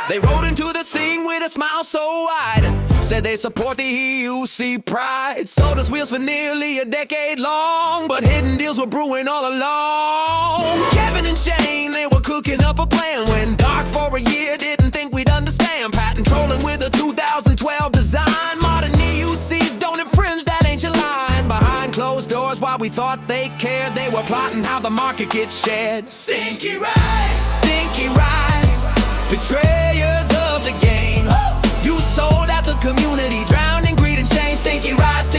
They rode into the scene with a smile so wide. Said they support the EUC pride. Sold us wheels for nearly a decade long, but hidden deals were brewing all along. Kevin and Shane, they were cooking up a plan when dark for a year didn't think we'd understand. Patent trolling with a 2012 design. Modern EUCs don't infringe that ancient line. Behind closed doors, while we thought they cared, they were plotting how the market gets shared. Stinky Rides, Stinky Rides, betrayers of the game. You sold out the community, drowned in greed and shame. Stinky Rides,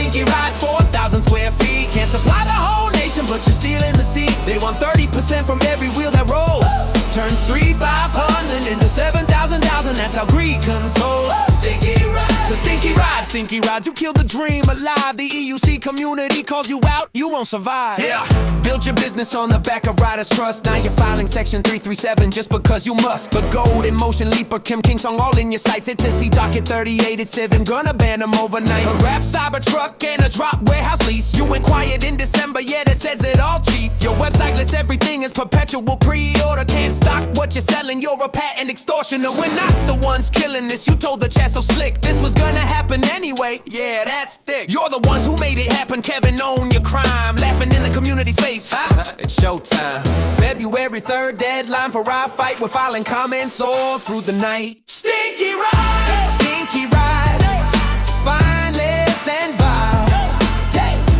4,000 square feet. Can't supply the whole nation, but you're stealing the seat. They want 30% from every wheel that rolls. Turns 3,500 into 7,000, that's how greed consoles. Stinky Rides, The Stinky Rides, you killed the dream alive. The EUC community calls you out, you won't survive. Yeah, build your business on the back of riders' trust. Now you're filing section 337 just because you must. But Gold, Emotion, Leaper, Kim King song all in your sights. It's see docket 3887, gonna ban them overnight. A rap cyber truck and a drop warehouse lease. You inquired in December, yeah, that says it all, chief. Your website lists everything as perpetual pre-order. Can't stock what you're selling, you're a patent extortioner. We're not the ones killing this, you told the chat so slick. This was gonna happen anyway, yeah, that's thick. You're the ones who made it happen, Kevin, own your crime. Laughing in the community's face, it's showtime. February 3rd, deadline for our fight. We're filing comments all through the night. Stinky Rides, Stinky Rides, spineless and vile.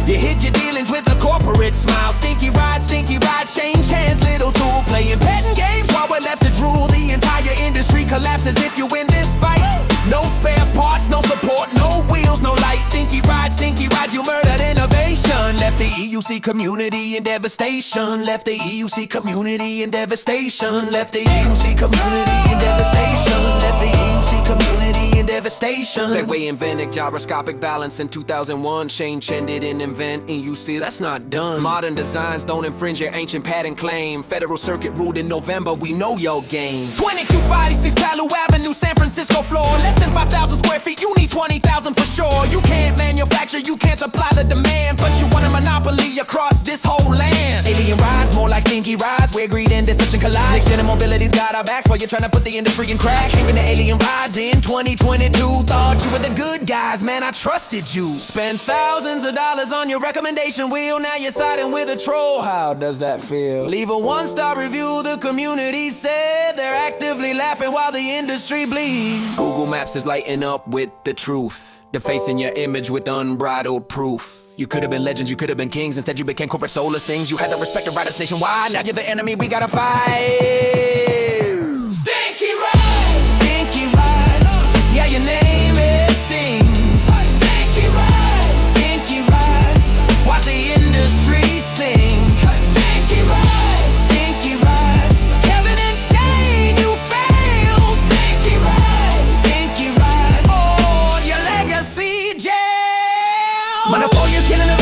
You hid your dealings with a corporate smile. Stinky Rides, change hands, little tool. Playing petting games while we're left to drool. The entire industry collapses if you win this fight. No spare parts, no support, no wheels, no lights. Stinky Rides, you murdered innovation. Left the EUC community in devastation. Left the EUC community in devastation. Left the EUC community in devastation. Left the EUC community in devastation. Segway invented gyroscopic balance in 2001. Shane Chen didn't invent EUC, that's not done. Modern designs don't infringe your ancient patent claim. Federal Circuit ruled in November, we know your game. 2256 Palu Avenue, San Francisco floor. Less than 5,000 square feet, you need 20,000 for sure. You can't manufacture, you can't supply the demand, but you want a monopoly across this whole land. Alien rides, more like Stinky Rides, where greed and deception collide. Next gen mobility's got our backs while you're trying to put the industry in crack. Came into Alien Rides in 2022. Thought you were the good guys, man, I trusted you. Spent thousands of dollars on your recommendation wheel. Now you're siding with a troll, how does that feel? Leave a 1-star review, the community said. They're actively laughing while the industry bleeds. Google Maps is lighting up with the truth, defacing your image with unbridled proof. You could have been legends, you could have been kings. Instead you became corporate soulless things. You had the respect of riders nationwide. Now you're the enemy, we gotta fight. Stinky Rides, Stinky Rides, yeah, your name is Sting. Stinky Rides, Stinky Rides, watch the industry sing. Stinky Rides, Stinky Rides, Kevin and Shane, you failed. Stinky Rides, Stinky Rides, oh, your legacy jail. Monopoly killing the